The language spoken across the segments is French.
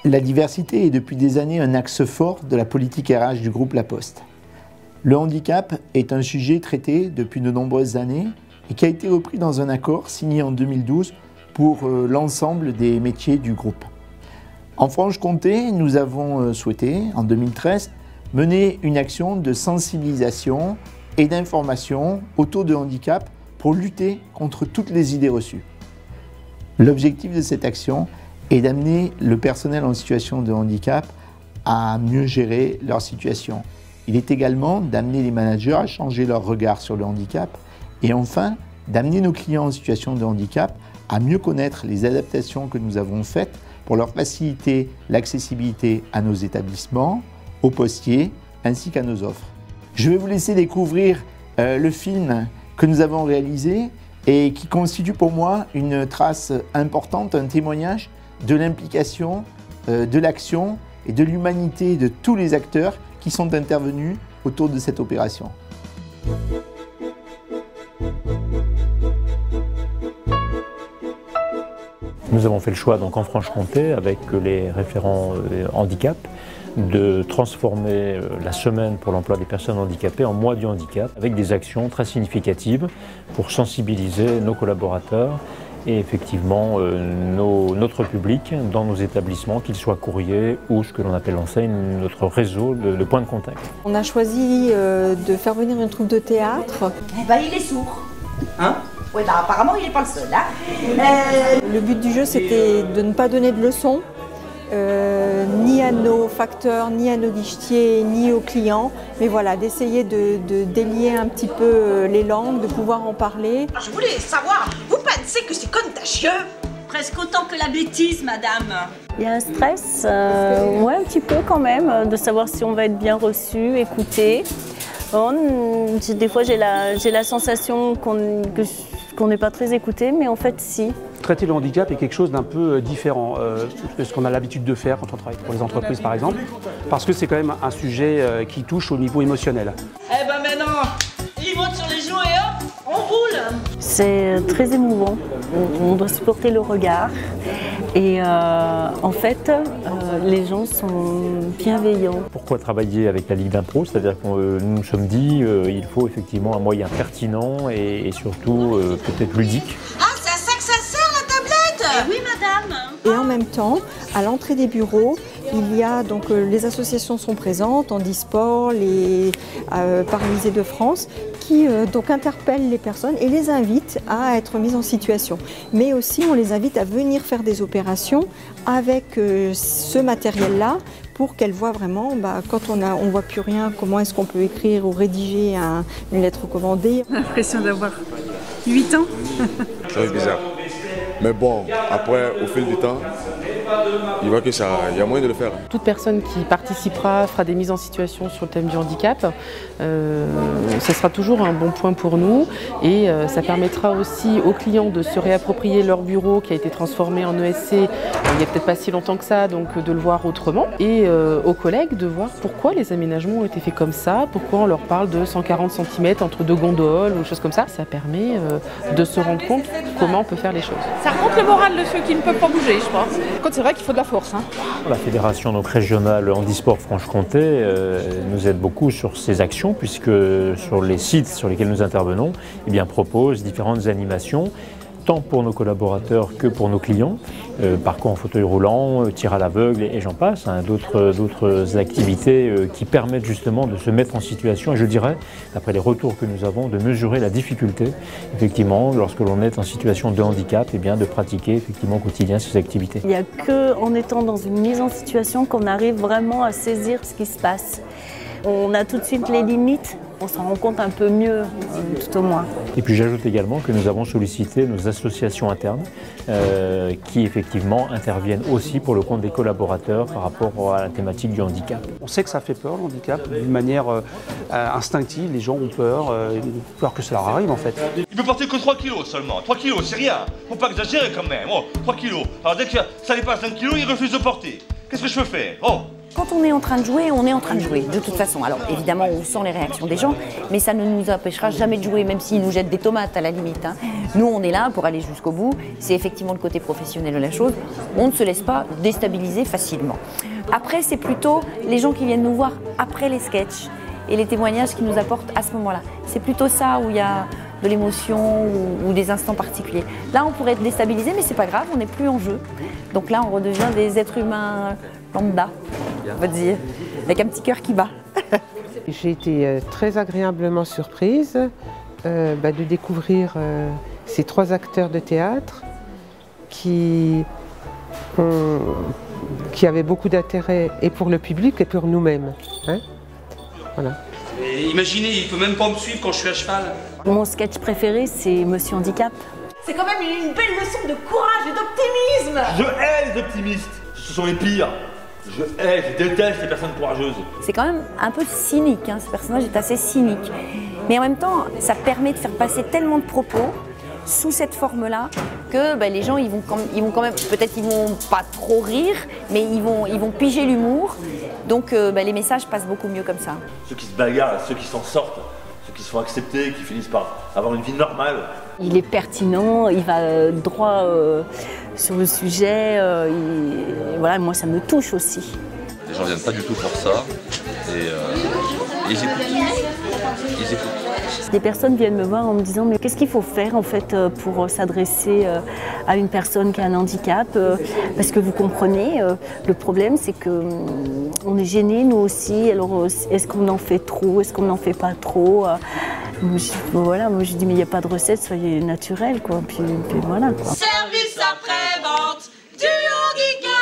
La diversité est depuis des années un axe fort de la politique RH du groupe La Poste. Le handicap est un sujet traité depuis de nombreuses années et qui a été repris dans un accord signé en 2012 pour l'ensemble des métiers du groupe. En Franche-Comté, nous avons souhaité, en 2013, mener une action de sensibilisation et d'information autour de handicap pour lutter contre toutes les idées reçues. L'objectif de cette action est d'amener le personnel en situation de handicap à mieux gérer leur situation. Il est également d'amener les managers à changer leur regard sur le handicap et enfin d'amener nos clients en situation de handicap à mieux connaître les adaptations que nous avons faites pour leur faciliter l'accessibilité à nos établissements, aux postiers ainsi qu'à nos offres. Je vais vous laisser découvrir le film que nous avons réalisé et qui constitue pour moi une trace importante, un témoignage de l'implication, de l'action et de l'humanité de tous les acteurs qui sont intervenus autour de cette opération. Nous avons fait le choix donc en Franche-Comté avec les référents handicap de transformer la semaine pour l'emploi des personnes handicapées en mois du handicap avec des actions très significatives pour sensibiliser nos collaborateurs et effectivement notre public dans nos établissements, qu'ils soient courriers ou ce que l'on appelle l'enseigne, notre réseau de points de contact. On a choisi de faire venir une troupe de théâtre. Eh ben, il est sourd. Hein? Oui, bah, apparemment, il n'est pas le seul. Hein? Le but du jeu, c'était de ne pas donner de leçons, ni à nos facteurs, ni à nos guichetiers, ni aux clients, mais voilà, d'essayer de délier un petit peu les langues, de pouvoir en parler. Je voulais savoir, vous pensez que c'est contagieux? Presque autant que la bêtise, madame. Il y a un stress, ouais, un petit peu quand même, de savoir si on va être bien reçu, écouté. Des fois, j'ai la sensation qu'on n'est pas très écouté, mais en fait, si. Traiter le handicap est quelque chose d'un peu différent de ce qu'on a l'habitude de faire quand on travaille pour les entreprises, par exemple, parce que c'est quand même un sujet qui touche au niveau émotionnel. Eh ben maintenant, il monte sur les genoux et hop, on roule. C'est très émouvant. On doit supporter le regard. Et en fait, les gens sont bienveillants. Pourquoi travailler avec la Ligue d'Impro? C'est-à-dire que nous nous sommes dit il faut effectivement un moyen pertinent et surtout peut-être ludique. Ah, c'est à ça que ça sert, la tablette? Oui, madame. Et en même temps, à l'entrée des bureaux, il y a donc les associations sont présentes, Handisport, les Paralysés de France, qui donc interpellent les personnes et les invitent à être mises en situation. Mais aussi, on les invite à venir faire des opérations avec ce matériel-là pour qu'elles voient vraiment, quand on voit plus rien, comment est-ce qu'on peut écrire ou rédiger une lettre recommandée. L'impression d'avoir 8 ans. C'est bizarre. Mais bon, après, au fil du temps, il voit qu'il y a moyen de le faire. Toute personne qui participera fera des mises en situation sur le thème du handicap. Ça sera toujours un bon point pour nous et ça permettra aussi aux clients de se réapproprier leur bureau qui a été transformé en ESC il n'y a peut-être pas si longtemps que ça, donc de le voir autrement. Et aux collègues de voir pourquoi les aménagements ont été faits comme ça, pourquoi on leur parle de 140 cm entre deux gondoles ou des choses comme ça. Ça permet de se rendre compte comment on peut faire les choses. Ça remonte le moral de ceux qui ne peuvent pas bouger, je pense. C'est vrai qu'il faut de la force. Hein. La fédération donc, régionale Handisport Franche-Comté nous aide beaucoup sur ces actions puisque sur les sites sur lesquels nous intervenons propose différentes animations tant pour nos collaborateurs que pour nos clients, parcours en fauteuil roulant, tir à l'aveugle et j'en passe, hein, d'autres activités qui permettent justement de se mettre en situation et je dirais, d'après les retours que nous avons, de mesurer la difficulté, effectivement, lorsque l'on est en situation de handicap, de pratiquer effectivement au quotidien ces activités. Il n'y a qu'en étant dans une mise en situation qu'on arrive vraiment à saisir ce qui se passe. On a tout de suite les limites, on s'en rend compte un peu mieux, tout au moins. Et puis j'ajoute également que nous avons sollicité nos associations internes qui effectivement interviennent aussi pour le compte des collaborateurs par rapport à la thématique du handicap. On sait que ça fait peur le handicap, d'une manière instinctive, les gens ont peur que cela arrive en fait. Il peut porter que 3 kilos seulement, 3 kilos c'est rien, faut pas exagérer quand même, 3 kilos. Alors dès que ça dépasse 1 kilo, il refuse de porter. Qu'est-ce que je peux faire? Quand on est en train de jouer, on est en train de jouer, de toute façon. Alors évidemment, on sent les réactions des gens, mais ça ne nous empêchera jamais de jouer, même s'ils nous jettent des tomates à la limite. Hein. Nous, on est là pour aller jusqu'au bout. C'est effectivement le côté professionnel de la chose. On ne se laisse pas déstabiliser facilement. Après, c'est plutôt les gens qui viennent nous voir après les sketchs et les témoignages qu'ils nous apportent à ce moment-là. C'est plutôt ça où il y a de l'émotion ou des instants particuliers. Là, on pourrait être déstabilisé, mais c'est pas grave, on n'est plus en jeu. Donc là, on redevient des êtres humains lambda, on va dire, avec un petit cœur qui bat. J'ai été très agréablement surprise de découvrir ces 3 acteurs de théâtre qui avaient beaucoup d'intérêt et pour le public et pour nous-mêmes. Hein, voilà. Et imaginez, il peut même pas me suivre quand je suis à cheval. Mon sketch préféré, c'est Monsieur Handicap. C'est quand même une belle leçon de courage et d'optimisme. Je hais les optimistes. Ce sont les pires. Je déteste les personnes courageuses. C'est quand même un peu cynique, hein, ce personnage est assez cynique. Mais en même temps, ça permet de faire passer tellement de propos sous cette forme-là que les gens ils vont quand même, peut-être ils vont pas trop rire, mais ils vont piger l'humour. Donc les messages passent beaucoup mieux comme ça. Ceux qui se bagarrent, ceux qui s'en sortent, ceux qui se font accepter, qui finissent par avoir une vie normale. Il est pertinent, il va droit sur le sujet. Voilà, moi, ça me touche aussi. Les gens viennent pas du tout pour ça et ils écoutent. Ils écoutent. Des personnes viennent me voir en me disant mais qu'est-ce qu'il faut faire en fait pour s'adresser à une personne qui a un handicap parce que vous comprenez, le problème c'est que on est gênés nous aussi, alors est-ce qu'on en fait trop, est-ce qu'on n'en fait pas trop voilà, moi je dis mais il n'y a pas de recette, soyez naturel quoi, puis voilà quoi. Service après-vente du handicap.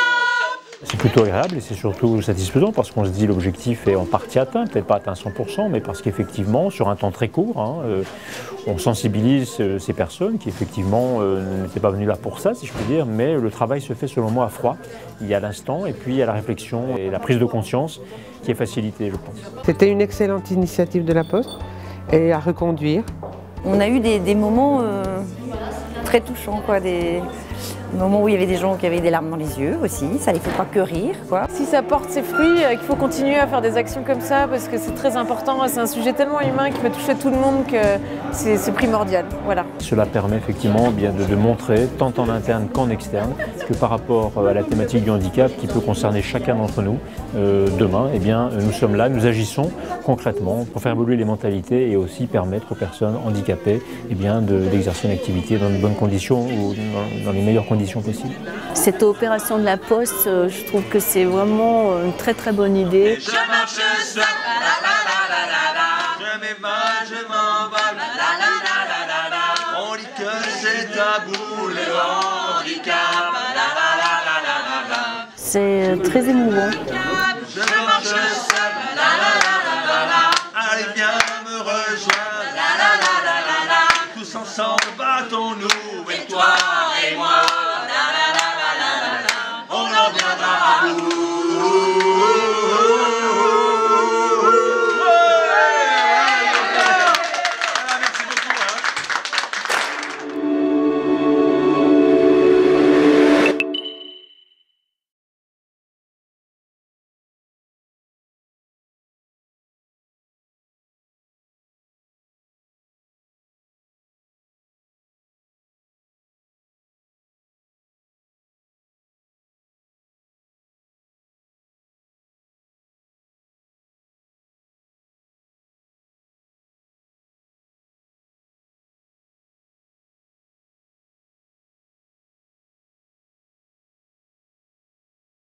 C'est plutôt agréable et c'est surtout satisfaisant parce qu'on se dit l'objectif est en partie atteint, peut-être pas atteint 100%, mais parce qu'effectivement, sur un temps très court, on sensibilise ces personnes qui effectivement n'étaient pas venues là pour ça, si je puis dire, mais le travail se fait selon moi à froid. Il y a l'instant et puis il y a la réflexion et la prise de conscience qui est facilitée, je pense. C'était une excellente initiative de la Poste et à reconduire. On a eu des moments très touchants, quoi, des moments où il y avait des gens qui avaient des larmes dans les yeux aussi, ça ne les fait pas que rire, quoi. Si ça porte ses fruits, qu'il faut continuer à faire des actions comme ça parce que c'est très important, c'est un sujet tellement humain qui peut toucher tout le monde que c'est primordial. Voilà. Cela permet effectivement bien de montrer, tant en interne qu'en externe, que par rapport à la thématique du handicap qui peut concerner chacun d'entre nous, demain, eh bien, nous sommes là, nous agissons concrètement pour faire évoluer les mentalités et aussi permettre aux personnes handicapées eh bien, d'exercer une activité dans de bonnes conditions ou dans les meilleures conditions possibles. Cette opération de la Poste, je trouve que c'est vraiment une très très bonne idée. Je marche seul, je m'évade, je m'envole, on dit que c'est tabou le handicap. C'est très émouvant. Je marche seul, allez viens me rejoindre, tous ensemble battons-nous et toi.